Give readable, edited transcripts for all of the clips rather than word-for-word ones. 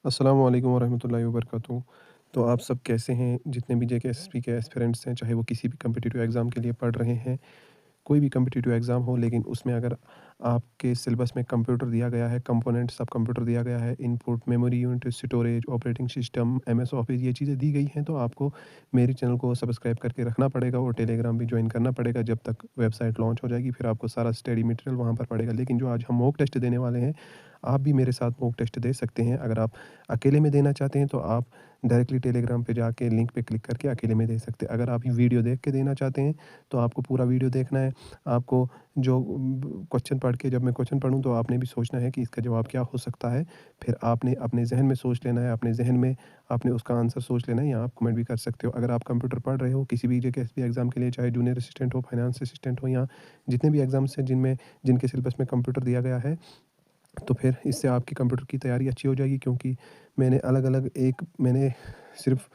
अस्सलाम वालेकुम वरहमतुल्लाहि वबरकातुहू। तो आप सब कैसे हैं? जितने भी जेकेएसपी के एस्पिरेंट्स हैं, चाहे वो किसी भी कॉम्पिटिटिव एग्ज़ाम के लिए पढ़ रहे हैं, कोई भी कॉम्पिटिटिव एग्ज़ाम हो, लेकिन उसमें अगर आपके सिलेबस में कंप्यूटर दिया गया है, कंपोनेंट सब कंप्यूटर दिया गया है, input, memory unit, storage, operating system, MS office ये चीज़ें दी गई हैं, तो आपको मेरे चैनल को सब्सक्राइब करके रखना पड़ेगा और टेलीग्राम भी जॉइन करना पड़ेगा जब तक वेबसाइट लॉन्च हो जाएगी, फिर आपको सारा स्टडी मटेरियल वहाँ पर पड़ेगा। लेकिन जो आज हम मॉक टेस्ट देने वाले हैं, आप भी मेरे साथ मॉक टेस्ट दे सकते हैं। अगर आप अकेले में देना चाहते हैं, तो आप डायरेक्टली टेलीग्राम पे जाके लिंक पे क्लिक करके अकेले में दे सकते हैं। अगर आप वीडियो देख के देना चाहते हैं, तो आपको पूरा वीडियो देखना है। आपको जो क्वेश्चन पढ़ के जब मैं क्वेश्चन पढ़ूँ तो आपने भी सोचना है कि इसका जवाब क्या हो सकता है। फिर आपने अपने ज़हन में सोच लेना है, अपने ज़हन में आपने उसका आंसर सोच लेना है या आप कमेंट भी कर सकते हो। अगर आप कंप्यूटर पढ़ रहे हो किसी भी जेकेएसपी एग्ज़ाम के लिए, चाहे जूनियर असिस्टेंट हो, फाइनेंस असिस्टेंट हो या जितने भी एग्ज़ाम्स हैं जिनके सिलेबस में कंप्यूटर दिया गया है, तो फिर इससे आपकी कंप्यूटर की तैयारी अच्छी हो जाएगी, क्योंकि मैंने सिर्फ़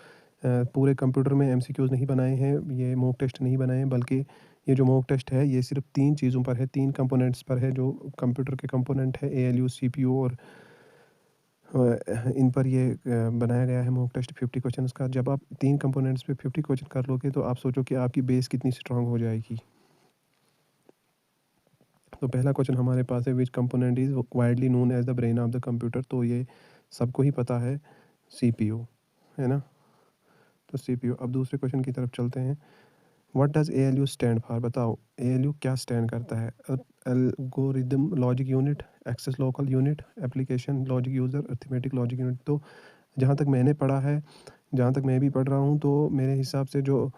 पूरे कंप्यूटर में एमसीक्यूज़ नहीं बनाए हैं, ये मॉक टेस्ट नहीं बनाए हैं, बल्कि ये जो मॉक टेस्ट है, ये सिर्फ़ 3 चीज़ों पर है, 3 कंपोनेंट्स पर है, जो कंप्यूटर के कंपोनेंट है, एएलयू, सीपीयू और इन पर ये बनाया गया है मॉक टेस्ट 50 क्वेश्चंस का। जब आप 3 कंपोनेंट्स पे 50 क्वेश्चन कर लोगे, तो आप सोचो कि आपकी बेस कितनी स्ट्रॉन्ग हो जाएगी। तो पहला क्वेश्चन हमारे पास है, which component is widely known as the brain of the computer. तो ये सबको ही पता है, सीपीयू, है ना? तो सीपीयू। अब दूसरे क्वेश्चन की तरफ चलते हैं। What does ALU stand for? बताओ, एएलयू क्या स्टैंड करता है? Algorithm logic unit, access local unit, application logic user, arithmetic logic unit. तो जहाँ तक मैंने पढ़ा है, जहाँ तक मैं भी पढ़ रहा हूँ, तो मेरे हिसाब से जो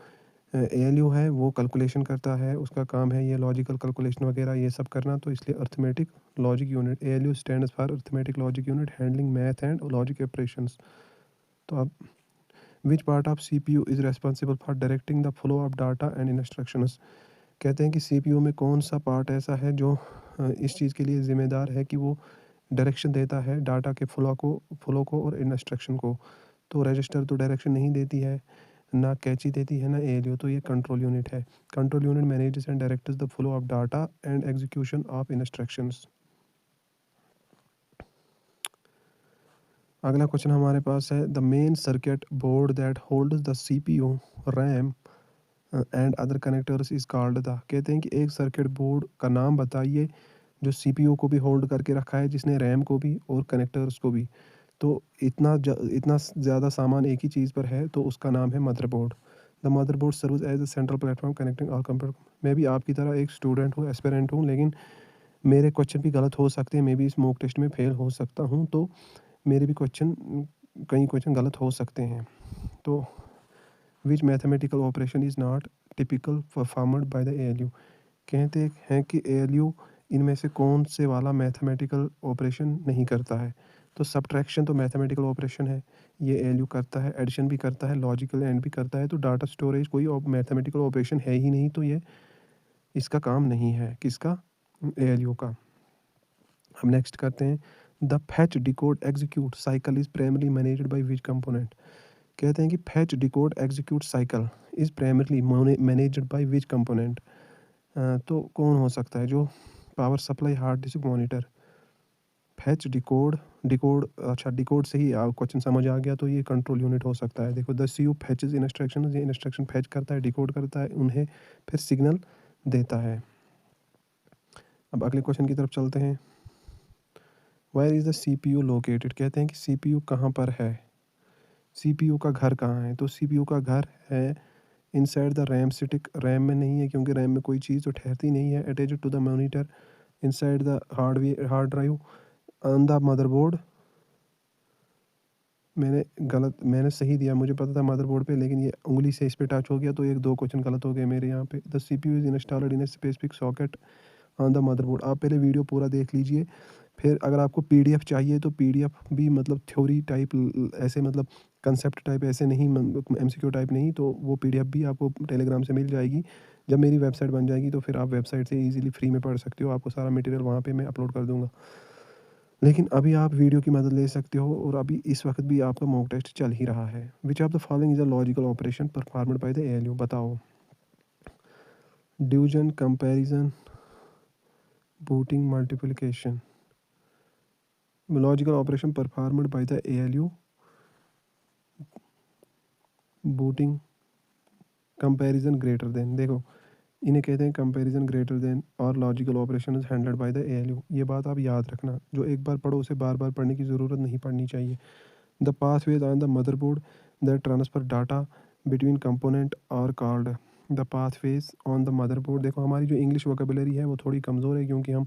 एएलयू है वो कैलकुलेशन करता है, उसका काम है ये लॉजिकल कैलकुलेशन वगैरह ये सब करना, तो इसलिए arithmetic logic unit. ALU stands for arithmetic logic unit handling math and logic operations. तो अब which part of CPU is responsible for directing the flow of data and instructions. कहते हैं कि सीपीयू में कौन सा पार्ट ऐसा है जो इस चीज़ के लिए ज़िम्मेदार है कि वो डायरेक्शन देता है डाटा के फ्लो को और इंस्ट्रक्शन को। तो रजिस्टर तो डायरेक्शन नहीं देती है, ना कैची देती है, ना एएलयू, तो ये कंट्रोल यूनिट है। Control unit manages and directs the flow of data and execution of instructions. अगला क्वेश्चन हमारे पास है, the main circuit board that holds the CPU, RAM and other connectors is called the. कहते हैं कि एक circuit board का नाम बताइए जो सीपीयू को भी होल्ड करके रखा है, जिसने रैम को भी और कनेक्टर्स को भी। तो इतना ज़्यादा सामान एक ही चीज़ पर है, तो उसका नाम है motherboard. The motherboard serves as a central platform connecting all computer. मैं भी आपकी तरह एक स्टूडेंट हूँ, एस्पिरेंट हूँ, लेकिन मेरे क्वेश्चन भी गलत हो सकते हैं, मैं भी इस मॉक टेस्ट में फेल हो सकता हूँ, तो मेरे भी कई क्वेश्चन गलत हो सकते हैं। तो which mathematical operation is not typical performed by the ALU. कहते हैं कि एएलयू इनमें से कौन से वाला मैथमेटिकल ऑपरेशन नहीं करता है। तो सब्ट्रैक्शन तो मैथमेटिकल ऑपरेशन है, ये एएलयू करता है। एडिशन भी करता है, लॉजिकल एंड भी करता है। तो डाटा स्टोरेज कोई मैथमेटिकल ऑपरेशन है ही नहीं, तो ये इसका काम नहीं है, किसका? एएलयू का। हम नेक्स्ट करते हैं, the fetch decode execute cycle is primary managed by which component. कहते हैं कि fetch decode execute cycle is primarily managed by which component. तो कौन हो सकता है? जो power supply, hard disk, monitor. Fetch decode, decode, अच्छा डिकोड से ही क्वेश्चन समझ आ गया, तो ये कंट्रोल यूनिट हो सकता है। देखो, द सीयू फैचेस इंस्ट्रक्शन, ये इंस्ट्रक्शन फैच करता है, डिकोड करता है उन्हें, फिर सिग्नल देता है। अब अगले क्वेश्चन की तरफ चलते हैं। Where is the CPU located? कहते हैं कि सीपीयू कहाँ पर है, सीपीयू का घर कहाँ है? तो सीपीयू का घर है inside the RAM stick. RAM में नहीं है, क्योंकि रैम में कोई चीज़ तो ठहरती नहीं है। Attached to the monitor inside the hard drive on the motherboard. मैंने सही दिया, मुझे पता था मदरबोर्ड पे, लेकिन ये उंगली से इस पे टच हो गया, तो एक दो क्वेश्चन गलत हो गए मेरे यहाँ पे। The CPU is installed in a specific socket on the motherboard. आप पहले वीडियो पूरा देख लीजिए, फिर अगर आपको पीडीएफ चाहिए, तो पीडीएफ भी मतलब थ्योरी टाइप ऐसे, मतलब कंसेप्ट टाइप ऐसे नहीं, एमसीक्यू टाइप नहीं, तो वो पीडीएफ भी आपको टेलीग्राम से मिल जाएगी। जब मेरी वेबसाइट बन जाएगी, तो फिर आप वेबसाइट से इजीली फ्री में पढ़ सकते हो, आपको सारा मटेरियल वहाँ पे मैं अपलोड कर दूँगा। लेकिन अभी आप वीडियो की मदद ले सकते हो, और अभी इस वक्त भी आपका मॉक टेस्ट चल ही रहा है। Which of the following is a logical operation performed by the ALU? बताओ। Division, comparison, booting, multiplication. Logical operation performed by the ALU booting comparison greater than. देखो इन्हें कहते हैं कंपैरिजन ग्रेटर देन और logical operation is handled by the ALU। ये बात आप याद रखना, जो एक बार पढ़ो उसे बार बार पढ़ने की ज़रूरत नहीं पड़नी चाहिए। The pathways on the motherboard that transfer data between component are called the pathways on the motherboard. देखो हमारी जो इंग्लिश वोकेबुलरी है वो थोड़ी कमज़ोर है, क्योंकि हम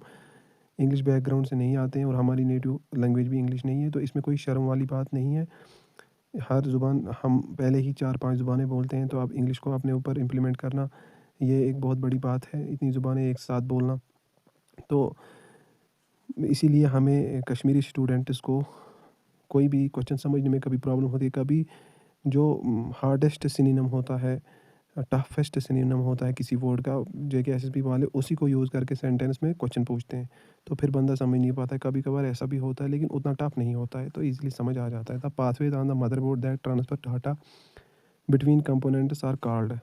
इंग्लिश बैकग्राउंड से नहीं आते हैं और हमारी नेटिव लैंग्वेज भी इंग्लिश नहीं है, तो इसमें कोई शर्म वाली बात नहीं है। हर ज़ुबान हम पहले ही 4-5 ज़ुबानें बोलते हैं, तो आप इंग्लिश को अपने ऊपर इम्प्लीमेंट करना ये एक बहुत बड़ी बात है, इतनी ज़ुबानें एक साथ बोलना। तो इसीलिए हमें कश्मीरी स्टूडेंट्स को कोई भी क्वेश्चन समझने में कभी प्रॉब्लम होती है, कभी जो हार्डेस्ट सिनोनिम होता है, टफेस्ट सिनोनिम होता है किसी वर्ड का, JK SSB वाले उसी को यूज़ करके सेंटेंस में क्वेश्चन पूछते हैं, तो फिर बंदा समझ नहीं पाता है। कभी कभार ऐसा भी होता है, लेकिन उतना टफ नहीं होता है, तो ईजिली समझ आ जाता है। The pathways on the motherboard that transfer data between components are called.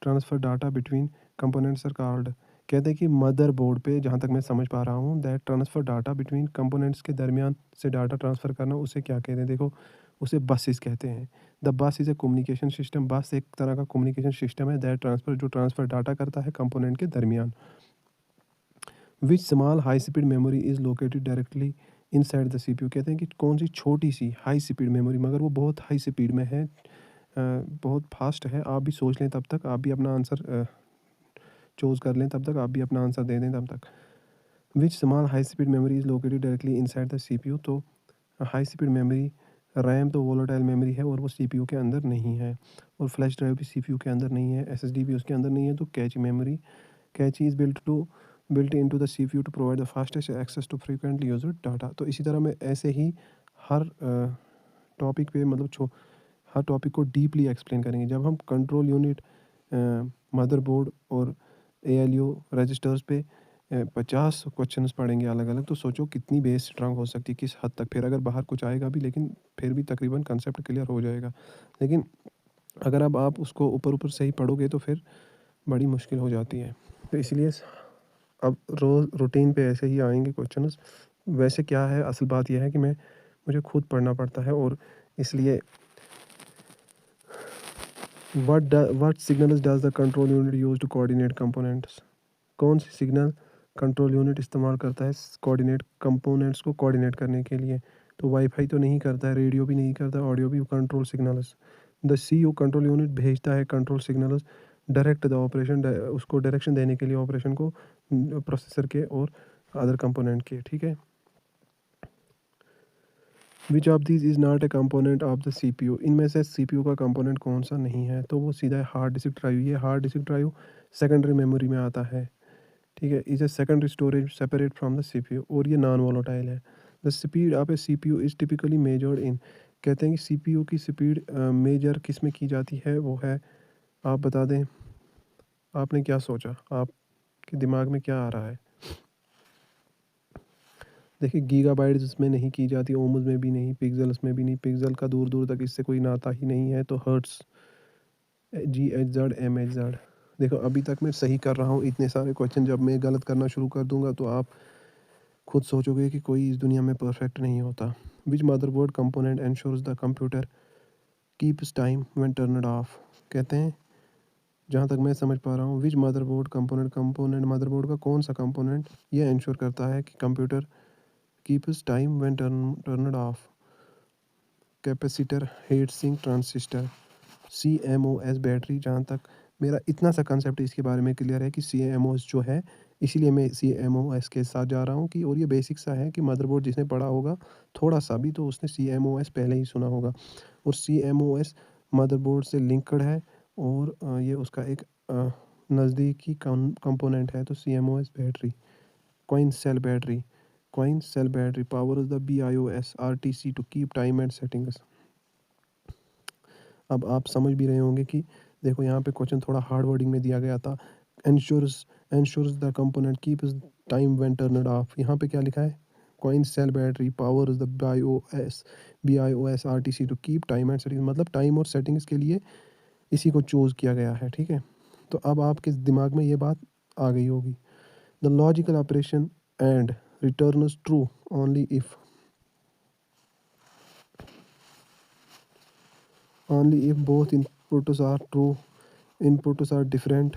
Transfer data between components are called. कहते हैं कि मदर बोर्ड पे, जहाँ तक मैं समझ पा रहा हूँ, that transfer data between components के दरमियान से डाटा ट्रांसफ़र करना, उसे क्या कहते हैं? देखो उसे बसेस कहते हैं। The bus is a communication system. बस एक तरह का कम्युनिकेशन सिस्टम है दैट ट्रांसफ़र, जो ट्रांसफ़र डाटा करता है कंपोनेंट के दरमियान। Which small high speed memory is located directly in side the CPU। कहते हैं कि कौन सी छोटी सी हाई स्पीड मेमोरी, मगर वो बहुत हाई स्पीड में है, बहुत फास्ट है। आप भी सोच लें तब तक, आप भी अपना आंसर चूज़ कर लें तब तक, आप भी अपना आंसर दे दें तब तक। Which small high speed memory is located directly inside the CPU। तो हाई स्पीड मेमोरी, रैम तो वोलेटाइल मेमोरी है और वो CPU के अंदर नहीं है, और फ्लैश ड्राइव भी CPU के अंदर नहीं है, SSD भी उसके अंदर नहीं है। तो cache memory, cache is built into the CPU to provide the fastest access to frequently used data. तो इसी तरह मैं ऐसे ही हर टॉपिक पे, मतलब हर टॉपिक को डीपली एक्सप्लेन करेंगे। जब हम कंट्रोल यूनिट, मदरबोर्ड और ALU रजिस्टर्स पे 50 क्वेश्चंस पढ़ेंगे अलग अलग, तो सोचो कितनी बेस स्ट्रांग हो सकती है, किस हद तक। फिर अगर बाहर कुछ आएगा भी, लेकिन फिर भी तकरीबन कंसेप्ट क्लियर हो जाएगा। लेकिन अगर अब आप उसको ऊपर ऊपर से ही पढ़ोगे तो फिर बड़ी मुश्किल हो जाती है। तो इसलिए अब रोज़ रूटीन पे ऐसे ही आएंगे क्वेश्चंस। वैसे क्या है, असल बात यह है कि मुझे खुद पढ़ना पड़ता है, और इसलिए what signals does the control unit use to coordinate components। कौन सी सिग्नल कंट्रोल यूनिट इस्तेमाल करता है कोऑर्डिनेट कंपोनेंट्स को कोऑर्डिनेट करने के लिए? तो वाईफाई तो नहीं करता है, रेडियो भी नहीं करता, ऑडियो भी। Control signals, the CPU control unit भेजता है control signals direct the operation, उसको डायरेक्शन देने के लिए ऑपरेशन को, प्रोसेसर के और अदर कंपोनेंट के। ठीक है। Which of this is not a component of the CPU। इनमें से CPU का कंपोनेंट कौन सा नहीं है? तो वो सीधा हार्ड डिस्क ड्राइव। ये hard disk drive secondary memory में आता है। ठीक है, is a secondary storage separate from the CPU, और ये नॉन वोलेटाइल है। The speed of A CPU is typically measured in. कहते हैं कि CPU की स्पीड मेजर किस में की जाती है? वो है, आप बता दें, आपने क्या सोचा, आपके दिमाग में क्या आ रहा है? देखिए गीगाबाइट्स में नहीं की जाती, ओम्स में भी नहीं, पिक्सल्स में भी नहीं, पिक्सल का दूर दूर तक इससे कोई नाता ही नहीं है। तो हर्ट्स, GHz, MHz। देखो अभी तक मैं सही कर रहा हूँ इतने सारे क्वेश्चन, जब मैं गलत करना शुरू कर दूंगा तो आप खुद सोचोगे कि कोई इस दुनिया में परफेक्ट नहीं होता। Which motherboard component ensures the computer keeps time when turned off. कहते हैं, जहाँ तक मैं समझ पा रहा हूँ, विच मदरबोर्ड कंपोनेंट मदरबोर्ड का कौन सा कंपोनेंट ये इंश्योर करता है कि computer keeps time when turned off? Capacitor, heat sink, transistor, CMOS battery. जहाँ तक मेरा इतना सा कंसेप्ट इसके बारे में क्लियर है कि CMOS जो है, इसीलिए मैं CMOS के साथ जा रहा हूँ कि, और ये बेसिक सा है कि मदरबोर्ड जिसने पढ़ा होगा थोड़ा सा भी, तो उसने CMOS पहले ही सुना होगा। और CMOS मदरबोर्ड से लिंक्ड है, और ये उसका एक नज़दीकी कंपोनेंट है। तो CMOS battery, coin cell battery powers the BIOS RTC to keep time and settings. अब आप समझ भी रहे होंगे कि देखो यहाँ पे क्वेश्चन थोड़ा हार्ड वर्डिंग में दिया गया था। Ensures the component keeps time when turned off. यहाँ पे क्या लिखा है? Coin cell battery powers the BIOS RTC to keep time and settings. मतलब टाइम और सेटिंग्स के लिए इसी को चूज़ किया गया है। ठीक है, तो अब आपके दिमाग में ये बात आ गई होगी। The logical operation and returns true only if. Only if both inputs are true, inputs are different.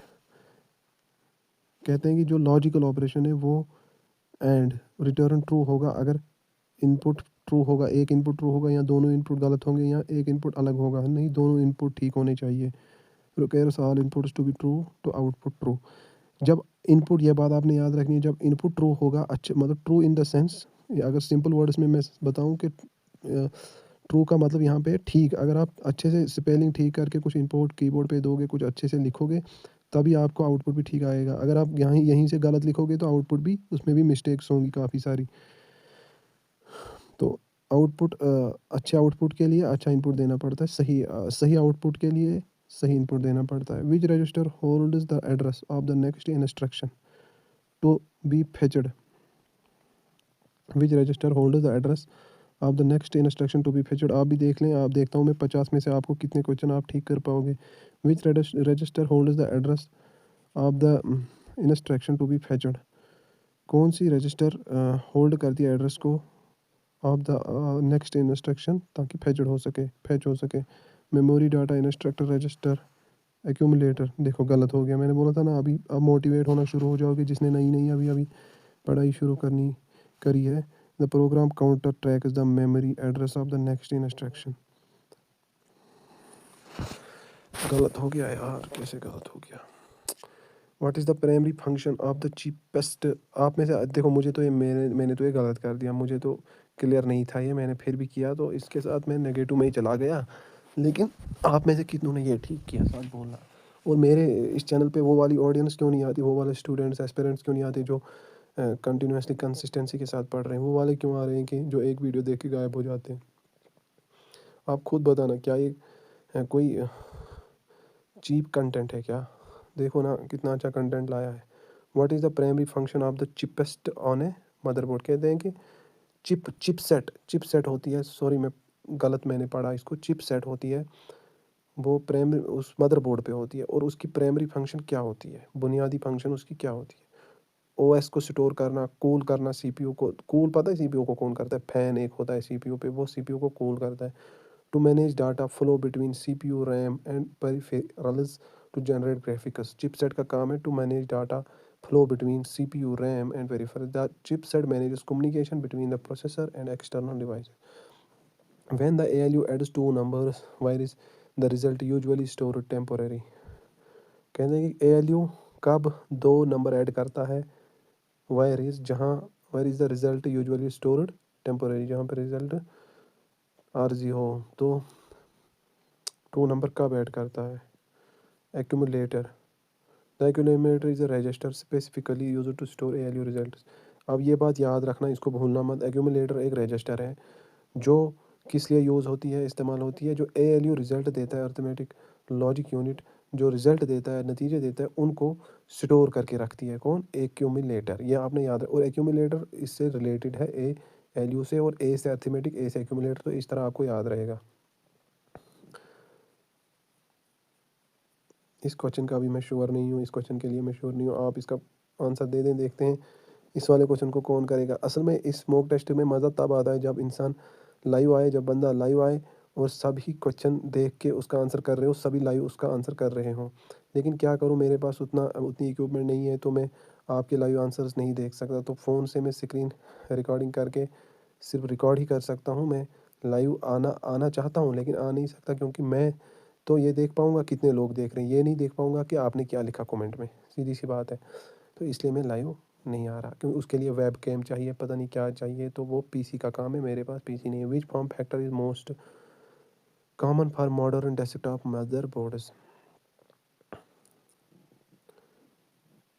कहते हैं कि जो लॉजिकल ऑपरेशन है वो एंड रिटर्न ट्रू होगा अगर इनपुट ट्रू होगा, एक इनपुट ट्रू होगा, या दोनों इनपुट गलत होंगे, या एक इनपुट अलग होगा। नहीं, दोनों इनपुट ठीक होने चाहिए। Requires all inputs to be true to output true. जब इनपुट, ये बात आपने याद रखनी है, जब इनपुट ट्रू होगा, अच्छे मतलब ट्रू इन द सेंस, अगर सिंपल वर्ड्स में मैं बताऊं कि ट्रू का मतलब यहाँ पे ठीक। अगर आप अच्छे से स्पेलिंग ठीक करके कुछ इनपुट कीबोर्ड पे दोगे, कुछ अच्छे से लिखोगे, तभी आपको आउटपुट भी ठीक आएगा। अगर आप यहाँ यहीं से गलत लिखोगे तो आउटपुट भी, उसमें भी मिस्टेक्स होंगी काफ़ी सारी। तो आउटपुट, अच्छे आउटपुट के लिए अच्छा इनपुट देना पड़ता है, सही आउटपुट के लिए सही इनपुट देना पड़ता है। Which register holds the address of the next instruction to be fetched. Which register holds the address of the next instruction to be fetched. आप भी देख लें, आप देखता हूँ मैं 50 में से आपको कितने क्वेश्चन आप ठीक कर पाओगे। Which register holds the address of the instruction to be fetched. कौन सी रजिस्टर होल्ड करती है एड्रेस को ऑफ द नेक्स्ट इंस्ट्रक्शन, ताकि फैच हो सके। Memory data instructor register accumulator. देखो गलत हो गया, मैंने बोला था ना अभी। अब मोटिवेट होना शुरू हो जाओगे जिसने नई नई अभी अभी पढ़ाई शुरू करी है। The program counter tracks the memory address of the next instruction. गलत हो गया यार, कैसे गलत हो गया। What is the primary function of the cheapest. आप में से देखो, मुझे तो ये मैंने तो ये गलत कर दिया, मुझे तो क्लियर नहीं था ये, मैंने फिर भी किया, तो इसके साथ मैं नेगेटिव में ही चला गया। लेकिन आप में से कितनों ने ये ठीक किया, साथ बोलना। और मेरे इस चैनल पे वो वाली ऑडियंस क्यों नहीं आती, वो वाले स्टूडेंट्स एस्पिरेंट्स क्यों नहीं आते जो कंटिन्यूसली कंसिस्टेंसी के साथ पढ़ रहे हैं। वो वाले क्यों आ रहे हैं कि जो एक वीडियो देख के गायब हो जाते हैं। आप खुद बताना, क्या ये कोई चीप कंटेंट है क्या? देखो ना कितना अच्छा कंटेंट लाया है। What is the primary function of the cheapest on A motherboard. कहते हैं कि चिपसेट होती है, सॉरी मैं गलत मैंने पढ़ा इसको, चिपसेट होती है, वो प्राइमरी उस मदरबोर्ड पे होती है। और उसकी प्राइमरी फंक्शन क्या होती है, बुनियादी फंक्शन उसकी क्या होती है? ओएस को स्टोर करना, कूल करना सीपीयू को। कूल पता है सीपीयू को कौन करता है? फैन एक होता है सीपीयू पे, वो सीपीयू को कूल करता है। To manage data flow between CPU RAM and peripherals to generate graphics. Chipset का काम है to manage data flow between CPU RAM and peripherals. The chipset manages communication between the processor and external device. When the ALU adds two numbers, where is the result usually stored temporary। कहते हैं कि ALU कब दो number add करता है, where is the result usually stored temporary, जहाँ पर result RG हो, तो टू नंबर कब ऐड करता है? Accumulator. The accumulator is a register specifically used to store ALU results. अब ये बात याद रखना, इसको भूलना मत। एक्यूमुलेटर एक रजिस्टर है जो किस लिए यूज़ होती है, इस्तेमाल होती है, जो ALU रिज़ल्ट देता है, अर्थमेटिक लॉजिक यूनिट जो रिज़ल्ट देता है, नतीजे देता है, उनको स्टोर करके रखती है। कौन? एक्यूमुलेटर। ये आपने याद है। और एक्यूमुलेटर इससे रिलेटेड है ALU से, और A से अर्थमेटिक, A से एक्यूमुलेटर। तो इस तरह आपको याद रहेगा। इस क्वेश्चन का भी मैं श्योर नहीं हूँ, इस क्वेश्चन के लिए मैं श्योर नहीं हूँ। आप इसका आंसर दे दें, देखते हैं इस वाले क्वेश्चन को कौन करेगा। असल में इस मॉक टेस्ट में मज़ा तब आता है जब इंसान लाइव आए, जब बंदा लाइव आए और सभी क्वेश्चन देख के उसका आंसर कर रहे हो, सभी लाइव उसका आंसर कर रहे हों। लेकिन क्या करूँ, मेरे पास उतनी इक्विपमेंट नहीं है, तो मैं आपके लाइव आंसर्स नहीं देख सकता। तो फ़ोन से मैं स्क्रीन रिकॉर्डिंग करके सिर्फ रिकॉर्ड ही कर सकता हूँ। मैं लाइव आना चाहता हूँ लेकिन आ नहीं सकता, क्योंकि मैं तो ये देख पाऊँगा कितने लोग देख रहे हैं, ये नहीं देख पाऊँगा कि आपने क्या लिखा कमेंट में। सीधी सी बात है। तो इसलिए मैं लाइव नहीं आ रहा, क्योंकि उसके लिए वेब कैम चाहिए, पता नहीं क्या चाहिए, तो वो पीसी का काम है, मेरे पास पीसी नहीं है। Which form factor is most common for modern desktop motherboards.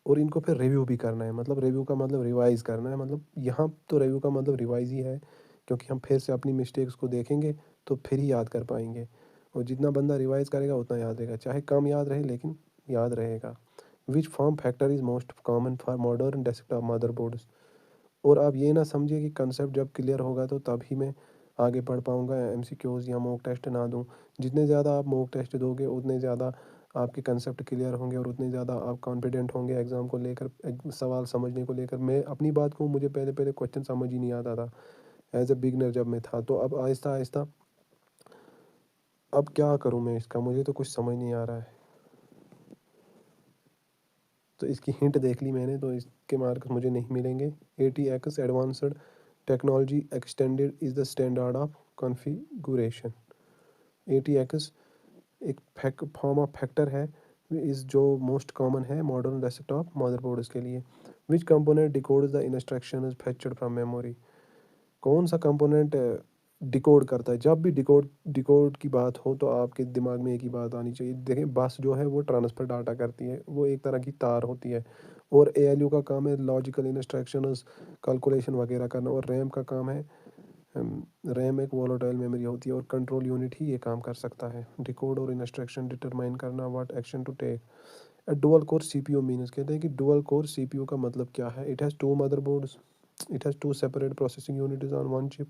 और इनको फिर रिव्यू भी करना है, मतलब रिव्यू का मतलब रिवाइज करना है, मतलब यहाँ तो रिव्यू का मतलब रिवाइज ही है, क्योंकि हम फिर से अपनी मिस्टेक्स को देखेंगे तो फिर ही याद कर पाएंगे। और जितना बंदा रिवाइज करेगा उतना याद रहेगा, चाहे कम याद रहे लेकिन याद रहेगा। Which form factor is most common for modern desktop motherboards. और आप ये ना समझिए कि कंसेप्ट जब क्लियर होगा तो तभी मैं आगे पढ़ पाऊँगा, MCQs या मॉक टेस्ट ना दूँ। जितने ज़्यादा आप मॉक टेस्ट दोगे उतने ज़्यादा आपके कंसेप्ट क्लियर होंगे, और उतने ज़्यादा आप कॉन्फिडेंट होंगे एग्ज़ाम को लेकर, सवाल समझने को लेकर। मैं अपनी बात कहूँ, मुझे पहले पहले क्वेश्चन समझ ही नहीं आता था एज ए बिगनर जब मैं था। तो अब आहिस्ता आहिस्ता अब क्या करूँ मैं इसका, मुझे तो कुछ समझ नहीं आ रहा है। तो इसकी हिंट देख ली मैंने, तो इसके मार्क्स मुझे नहीं मिलेंगे। ATX advanced technology extended is the standard of configuration. ATX एक फॉर्म ऑफ फैक्टर है इस जो मोस्ट कॉमन है मॉडर्न डेस्कटॉप मदरबोर्ड्स के लिए। विच component डिकोड्स the instruction is fetched from memory. कौन सा कंपोनेंट डिकोड करता है। जब भी डिकोड डिकोड की बात हो तो आपके दिमाग में एक ही बात आनी चाहिए। देखें, बस जो है वो ट्रांसफ़र डाटा करती है, वो एक तरह की तार होती है। और ALU का काम है लॉजिकल इंस्ट्रक्शंस कैलकुलेशन वगैरह करना। और रैम का काम है, रैम एक वोलेटाइल मेमोरी होती है और कंट्रोल यूनिट ही ये काम कर सकता है। डिकोड और इंस्ट्रक्शन डिटरमाइन करना what action to take. Dual core CPU means, कहते हैं कि डुअल कोर CPU का मतलब क्या है। It has two motherboards, it has two separate processing units on one chip,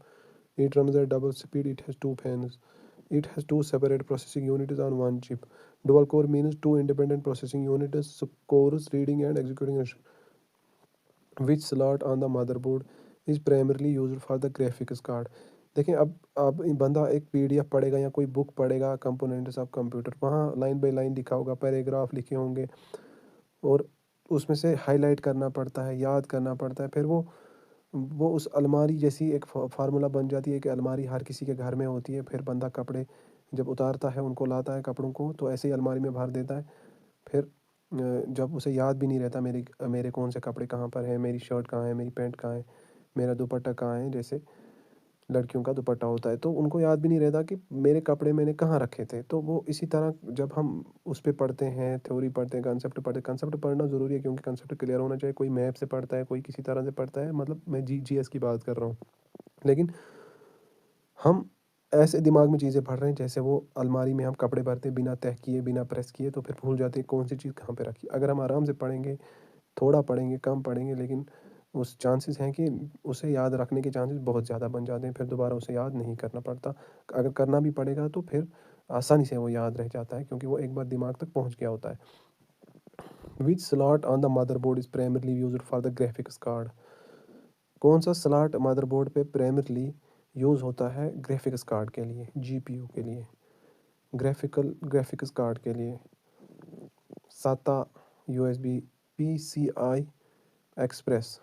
it runs at double speed, it has two fans, it has two separate processing units on one chip. Dual core means two independent processing units, cores reading and executing which slot on the motherboard is primarily used for the graphics card. देखें, अब बंदा एक PDF पढ़ेगा या कोई book पढ़ेगा components of computer, वहाँ line by line लिखा होगा, पैराग्राफ लिखे होंगे और उसमें से हाईलाइट करना पड़ता है, याद करना पड़ता है। फिर वो उस अलमारी जैसी एक फार्मूला बन जाती है कि अलमारी हर किसी के घर में होती है। फिर बंदा कपड़े जब उतारता है, उनको लाता है कपड़ों को, तो ऐसे ही अलमारी में भर देता है। फिर जब उसे याद भी नहीं रहता मेरे मेरे कौन से कपड़े कहाँ पर हैं, मेरी शर्ट कहाँ है, मेरी पैंट कहाँ है, मेरा दुपट्टा कहाँ है, जैसे लड़कियों का दुपट्टा होता है, तो उनको याद भी नहीं रहता कि मेरे कपड़े मैंने कहाँ रखे थे। तो वो इसी तरह जब हम उस पे पढ़ते हैं, थ्योरी पढ़ते हैं, कंसेप्ट पढ़ना ज़रूरी है, क्योंकि कंसेप्ट क्लियर होना चाहिए। कोई मैप से पढ़ता है, कोई किसी तरह से पढ़ता है, मतलब मैं GS की बात कर रहा हूँ। लेकिन हम ऐसे दिमाग में चीज़ें पढ़ रहे हैं जैसे वो अलमारी में हम कपड़े भरते हैं बिना तह किए, बिना प्रेस किए, तो फिर भूल जाते हैं कौन सी चीज़ कहाँ पे रखी। अगर हम आराम से पढ़ेंगे, थोड़ा पढ़ेंगे, कम पढ़ेंगे, लेकिन उस चांसेस हैं कि उसे याद रखने के चांसेस बहुत ज़्यादा बन जाते हैं। फिर दोबारा उसे याद नहीं करना पड़ता। अगर करना भी पड़ेगा तो फिर आसानी से वो याद रह जाता है, क्योंकि वो एक बार दिमाग तक पहुँच गया होता है। Which slot on the motherboard is primarily used for the graphics card. कौन सा स्लॉट मदरबोर्ड पे प्राइमरली यूज़ होता है ग्राफिक्स कार्ड के लिए, GPU के लिए, ग्राफिक्स कार्ड के लिए। SATA, USB, PCI Express।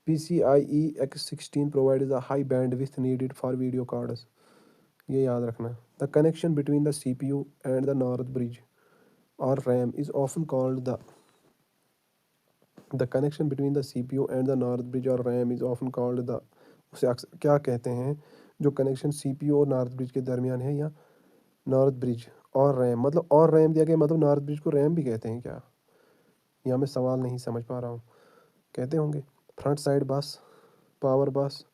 PCIe X16 provides a high bandwidth needed for video cards। ये याद रखना। The connection between the CPU and the north bridge or RAM is often called the connection between the CPU and the north bridge or RAM is often called the, उसे अक्सर क्या कहते हैं, जो connection CPU और north bridge के दरमियान है, या नॉर्थ ब्रिज और रैम, मतलब और रैम दिया गया, मतलब नॉर्थ ब्रिज को रैम भी कहते हैं क्या? यहाँ मैं सवाल नहीं समझ पा रहा हूँ। कहते होंगे। फ्रंट साइड बस, पावर बस,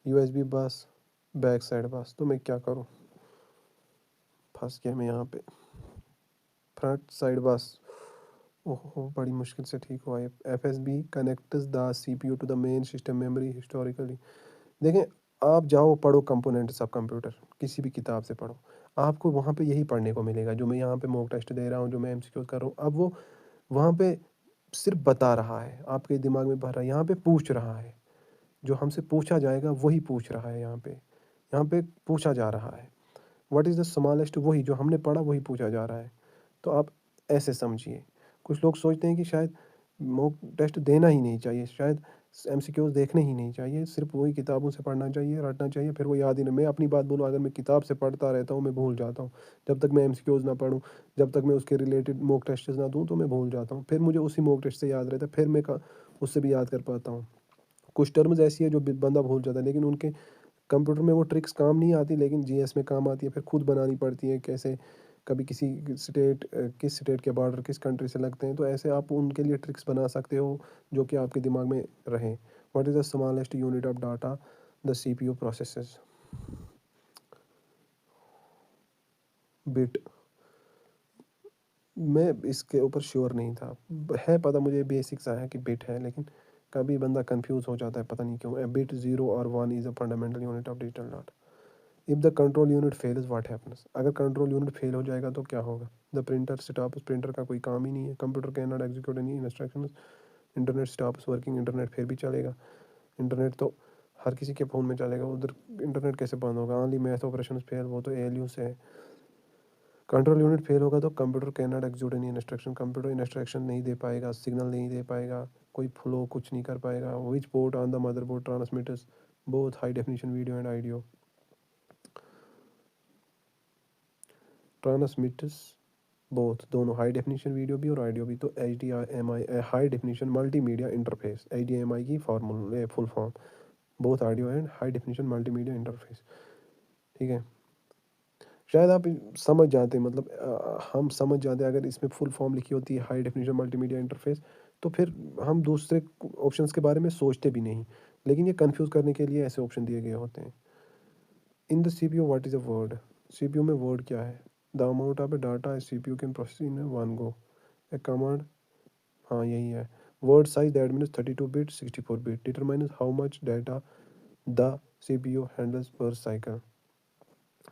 USB बस, बैक साइड बस। तो मैं क्या करूँ, फंस गया मैं यहाँ पे। फ्रंट साइड बस, ओहो बड़ी मुश्किल से ठीक हुआ। FSB connects the CPU to the main system memory historically. देखें, आप जाओ पढ़ो कंपोनेंट्स ऑफ कंप्यूटर, किसी भी किताब से पढ़ो, आपको वहाँ पे यही पढ़ने को मिलेगा जो मैं यहाँ पे मॉक टेस्ट दे रहा हूँ, जो मैं MCQ कर रहा हूँ। अब वो वहाँ पे सिर्फ बता रहा है, आपके दिमाग में भर रहा है, यहाँ पे पूछ रहा है। जो हमसे पूछा जाएगा वही पूछ रहा है। यहाँ पे पूछा जा रहा है। व्हाट इज़ द स्मॉलेस्ट, वही जो हमने पढ़ा वही पूछा जा रहा है। तो आप ऐसे समझिए। कुछ लोग सोचते हैं कि शायद मॉक टेस्ट देना ही नहीं चाहिए, शायद MCQs देखने ही नहीं चाहिए, सिर्फ वही किताबों से पढ़ना चाहिए, रटना चाहिए, फिर वो याद ही नहीं। मैं अपनी बात बोलूँ, अगर मैं किताब से पढ़ता रहता हूँ मैं भूल जाता हूँ। जब तक मैं MCQs ना पढूँ, जब तक मैं उसके रिलेटेड मॉक टेस्ट ना दूँ, तो मैं भूल जाता हूँ। फिर मुझे उसी मॉक टेस्ट से याद रहता है, फिर मैं उससे भी याद कर पाता हूँ। कुछ टर्म्स ऐसी है जो बंदा भूल जाता है, लेकिन उनके कंप्यूटर में वो ट्रिक्स काम नहीं आती, लेकिन GS में काम आती है। फिर खुद बनानी पड़ती है, कैसे कभी किसी स्टेट किस स्टेट के बॉर्डर किस कंट्री से लगते हैं, तो ऐसे आप उनके लिए ट्रिक्स बना सकते हो जो कि आपके दिमाग में रहें। What is the smallest unit of data the CPU processes. Bit, मैं इसके ऊपर श्योर नहीं था। है पता मुझे, बेसिक सा है कि बिट है, लेकिन कभी बंदा कंफ्यूज हो जाता है, पता नहीं क्यों। ए बिट 0 और 1 is a fundamental unit of digital data. If the control unit fails what happens. अगर कंट्रोल यूनिट फेल हो जाएगा तो क्या होगा? द प्रिंटर स्टॉप्स, प्रिंटर का कोई काम ही नहीं है। Computer can not execute any instructions. Internet stops working, internet फिर भी चलेगा। इंटरनेट तो हर किसी के फ़ोन में चलेगा, उधर इंटरनेट कैसे बंद होगा? ओनली मैथ ऑपरेशन फेल, वो तो एएलयू से है। कंट्रोल यूनिट फेल होगा तो computer can not execute any instruction, computer instruction नहीं दे पाएगा, सिग्नल नहीं दे पाएगा, कोई फ्लो कुछ नहीं कर पाएगा। Which port on the motherboard transmitters both high definition video and audio, transmitters both, दोनों हाई डेफिनेशन वीडियो भी और ऑडियो भी। तो H D M I high definition multimedia interface, H D M I की formula full form, both audio and high definition multimedia interface. ठीक है, शायद आप समझ जाते, मतलब हम समझ जाते अगर इसमें फुल फॉर्म लिखी होती है हाई डेफिनेशन मल्टीमीडिया इंटरफेस, तो फिर हम दूसरे ऑप्शंस के बारे में सोचते भी नहीं। लेकिन ये कंफ्यूज करने के लिए ऐसे ऑप्शन दिए गए होते हैं। In the CPU what is a word, CPU में वर्ड क्या है? The amount of data CPU can process in one go, a command, हाँ यही है। Word size that means 32 bit 64 bit determines how much data the CPU handles per cycle.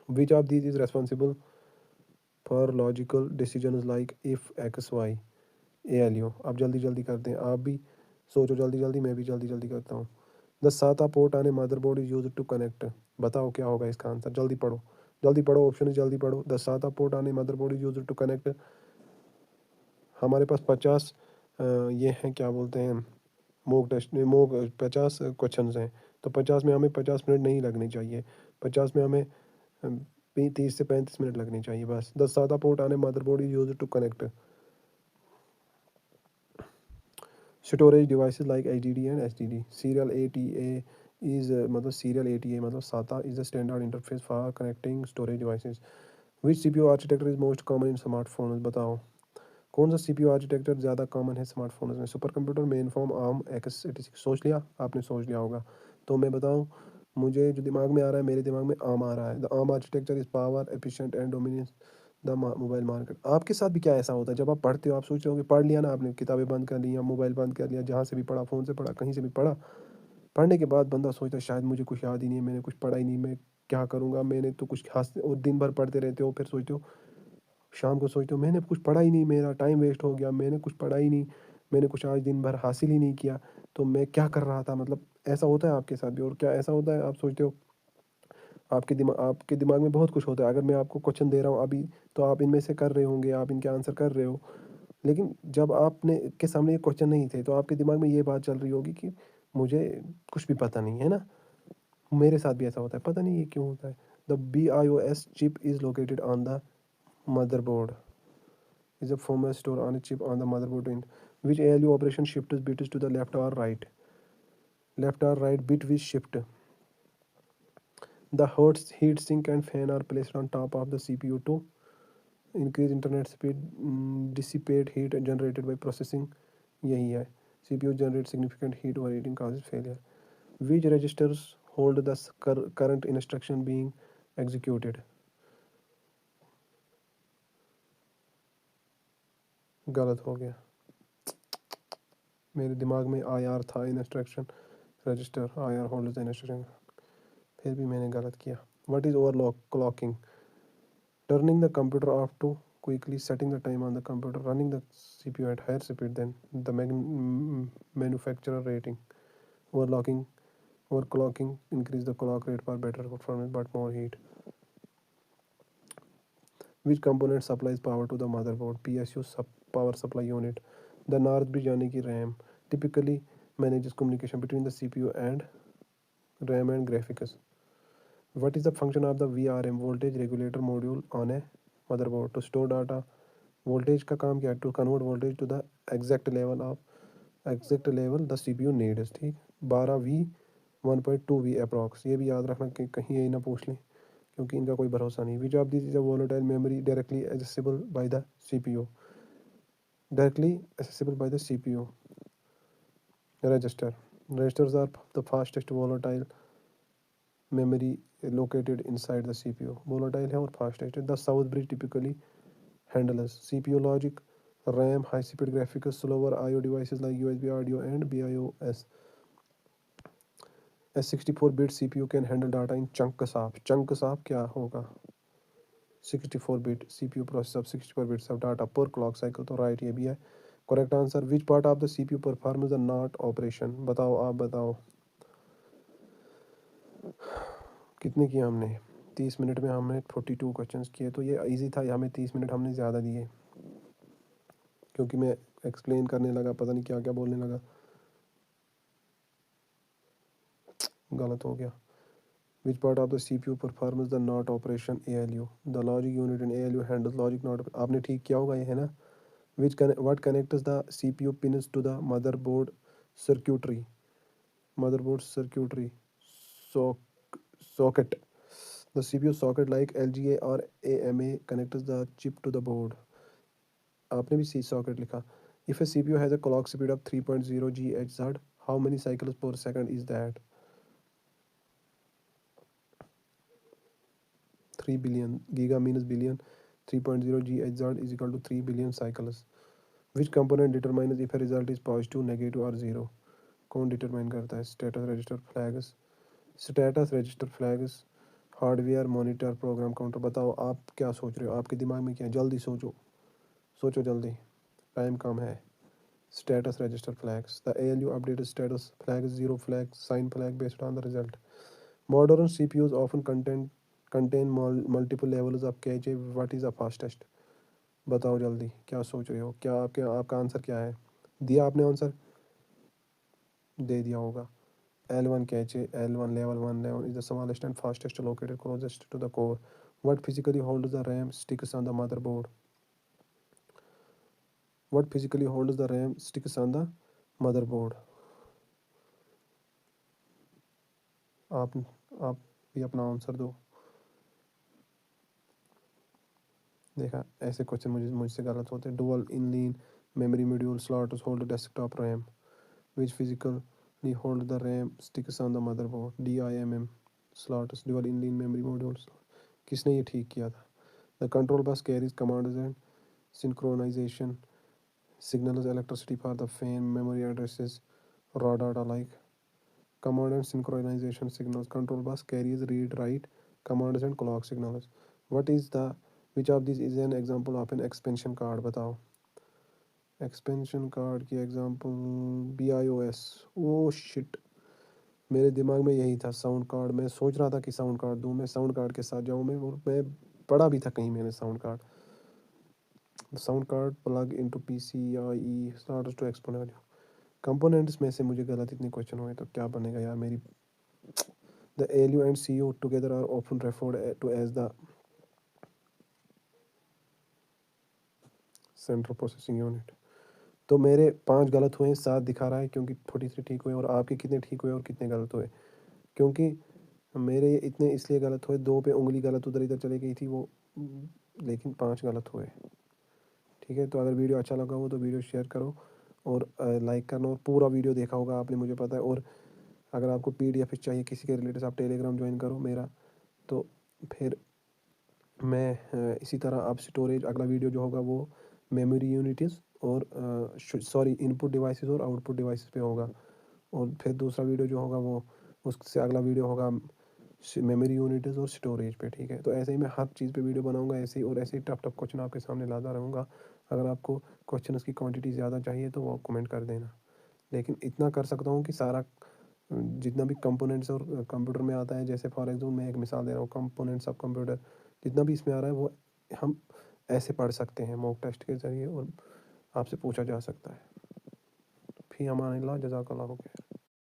Which of these is responsible for logical decision like if X Y? ALU. आप जल्दी जल्दी करते हैं, आप भी सोचो जल्दी जल्दी, मैं भी जल्दी जल्दी करता हूँ। The SATA port on a motherboard is use to connect, बताओ क्या होगा इसका आंसर? जल्दी पढ़ो, जल्दी पढ़ो, ऑप्शन है जल्दी पढ़ो। The SATA port on a motherboard is use to connect, हमारे पास 50 ये हैं क्या बोलते हैं, मोक टेस्ट मोक 50 क्वेश्चन हैं, तो 50 में हमें 50 मिनट नहीं लगने चाहिए, 50 में हमें 30 से 35 मिनट लगनी चाहिए बस। The SATA port on a motherboard is use to connect storage devices like HDD and HDD। Serial ATA is मतलब सीरियल ATA मतलब SATA is the standard interface for connecting storage devices. Which CPU architecture is most common in smartphone, बताओ कौन सा CPU architecture ज़्यादा common है smartphone में? Super computer, mainframe, ARM, x86। सोच लिया आपने, सोच लिया होगा, तो मैं बताऊं, मुझे जो दिमाग में आ रहा है, मेरे दिमाग में आर्म आ रहा है। The arm architecture is power efficient and dominates the mobile market. आपके साथ भी क्या ऐसा होता है जब आप पढ़ते हो, आप सोच रहे हो कि पढ़ लिया ना आपने, किताबें बंद कर ली या मोबाइल बंद कर लिया, जहाँ से भी पढ़ा, फ़ोन से पढ़ा, कहीं से भी पढ़ा, पढ़ने के बाद बंदा सोचता है शायद मुझे कुछ याद ही नहीं है, मैंने कुछ पढ़ा ही नहीं, मैं क्या करूँगा, मैंने तो कुछ खास, और दिन भर पढ़ते रहते हो, फिर सोचते हो, शाम को सोचते हो मैंने कुछ पढ़ा ही नहीं, मेरा टाइम वेस्ट हो गया, मैंने कुछ पढ़ा ही नहीं, मैंने कुछ आज दिन भर हासिल ही नहीं किया, तो मैं क्या कर रहा था? मतलब ऐसा होता है आपके साथ भी? और क्या ऐसा होता है आप सोचते हो, आपके दिमाग में बहुत कुछ होता है, अगर मैं आपको क्वेश्चन दे रहा हूँ अभी, तो आप इनमें से कर रहे होंगे, आप इनके आंसर कर रहे हो, लेकिन जब आपने के सामने ये क्वेश्चन नहीं थे, तो आपके दिमाग में ये बात चल रही होगी कि मुझे कुछ भी पता नहीं है ना। मेरे साथ भी ऐसा होता है, पता नहीं ये क्यों होता है। The BIOS chip is located on the motherboard is a firmware store on a chip on the motherboard in which ALU operation shifts bits to the left or right, left or right bit with shift. The hertz heat sink and fan are placed on top of the CPU to increase internet speed, dissipate heat generated by processing, यही है। CPU generates significant heat overheating causes failure. Which registers hold the current instruction being executed? गलत हो गया, मेरे दिमाग में IR था, instruction register, IR hold the instruction, फिर भी मैंने गलत किया। What is overclock clocking? Turning the computer off to quickly setting the time on the computer, running the CPU at higher speed than the manufacturer rating. Overclocking, overclocking increase the clock rate for better performance but more heat. Which component supplies power to the motherboard? PSU power supply unit. The North bridge यानी कि RAM typically manages communication between the CPU and RAM and graphics. What is the function of the VRM voltage regulator module on a motherboard? To store data. Voltage का काम क्या है? To convert voltage to the exact level the CPU needs. ठीक, 12V 1.2V approx, ये भी याद रखना कि कहीं यही ना पूछ लें, क्योंकि इनका कोई भरोसा नहीं। Which of this is a volatile memory directly accessible by the CPU? Directly accessible by the CPU register. Registers are the fastest volatile memory located inside the CPU. Volatile है और fastest है। The South Bridge typically handles CPU logic, RAM, high-speed graphics, slower I/O devices like USB audio and BIOS. A 64-bit CPU can handle data in chunks of, chunks of क्या होगा? 64-bit CPU process of 64 bits of data per clock cycle, तो right ये भी है। Correct answer. Which part of the CPU performs the not operation, बताओ आप बताओ। कितने किए हमने? 30 मिनट में हमने 42 क्वेश्चंस किए, तो ये इजी था, हमें 30 मिनट हमने ज़्यादा दिए क्योंकि मैं एक्सप्लेन करने लगा, पता नहीं क्या क्या बोलने लगा, गलत हो गया। Which part of the CPU performs the not operation ALU? The logic unit in ALU handles logic not. आपने ठीक किया होगा ये, है ना? What connects the CPU pins to the motherboard circuitry? Motherboard circuitry socket. The CPU socket like LGA or AMA connects the chip to the board. आपने भी C socket लिखा. If a CPU has a clock speed of 3.0 GHz, how many cycles per second is that? 3 billion. Giga means billion. 3.0 GHz is equal to 3 billion cycles. Which component determines if a result is positive, negative or zero? कौन determine करता है? Status register flags, hardware monitor, program counter. बताओ आप क्या सोच रहे हो, आपके दिमाग में क्या है? जल्दी सोचो, सोचो जल्दी, टाइम कम है। Status register flags, the ALU update status flag, zero flag, sign flag based on the result. Modern CPUs often contain multiple levels of cache, what is the fastest? बताओ जल्दी, क्या सोच रहे हो, क्या आपका आंसर क्या है? दिया आपने आंसर? दे दिया होगा। L1 cache, L1 level 1 is the smallest and fastest located closest to the core. What physically holds the RAM sticks on the motherboard? What physically holds the RAM sticks on the motherboard? आप आप भी अपना answer दो। देखा, ऐसे question मुझसे गलत होते हैं। Dual inline memory module slots hold desktop RAM, which physically hold the RAM sticks on the motherboard? DIMM slots, dual inline memory modules। किसने ये ठीक किया था? The control bus carries commands and synchronization signals, electricity for the fan, memory addresses, raw data like command and synchronization signals. Control bus carries read write commands and clock signals. Which of these is an example of an expansion card? बताओ। Expansion card की example BIOS। Oh shit, मेरे दिमाग में यही था, sound card. मैं सोच रहा था कि साउंड कार्ड दूं, मैं साउंड कार्ड के साथ जाऊं मैं, और मैं पढ़ा भी था कहीं मैंने sound card. Sound card plug into PCIe start to exponent. Components में से मुझे गलत इतने क्वेश्चन हुए तो क्या बनेगा यार मेरी। The ALU and CO together are often referred to as the central processing unit. तो मेरे 5 गलत हुए, 7 दिखा रहा है क्योंकि 43 ठीक हुए। और आपके कितने ठीक हुए और कितने गलत हुए? क्योंकि मेरे इतने इसलिए गलत हुए, 2 पे उंगली गलत उधर इधर चली गई थी वो, लेकिन 5 गलत हुए। ठीक है, तो अगर वीडियो अच्छा लगा हो तो वीडियो शेयर करो और लाइक करना, और पूरा वीडियो देखा होगा आपने, मुझे पता है। और अगर आपको PDF चाहिए किसी के रिलेटेड, आप टेलीग्राम ज्वाइन करो मेरा, तो फिर मैं इसी तरह आप स्टोरेज, अगला वीडियो जो होगा वो मेमोरी यूनिट्स और सॉरी इनपुट डिवाइसेस और आउटपुट डिवाइसेस पे होगा। और फिर दूसरा वीडियो जो होगा वो, उससे अगला वीडियो होगा मेमोरी यूनिट्स और स्टोरेज पे। ठीक है, तो ऐसे ही मैं हर चीज़ पे वीडियो बनाऊंगा ऐसे ही, और ऐसे ही टफ टफ क्वेश्चन आपके सामने लाता रहूँगा। अगर आपको क्वेश्चन की क्वांटिटी ज़्यादा चाहिए तो वो कमेंट कर देना। लेकिन इतना कर सकता हूँ कि सारा जितना भी कंपोनेंट्स और कंप्यूटर में आता है, जैसे फॉर एग्जाम्पल मैं एक मिसाल दे रहा हूँ, कंपोनेंट्स ऑफ कंप्यूटर जितना भी इसमें आ रहा है वो हम ऐसे पढ़ सकते हैं मॉक टेस्ट के ज़रिए, और आपसे पूछा जा सकता है। फ़ी अमान अल्लाह, जज़ाकल्लाहु खैर।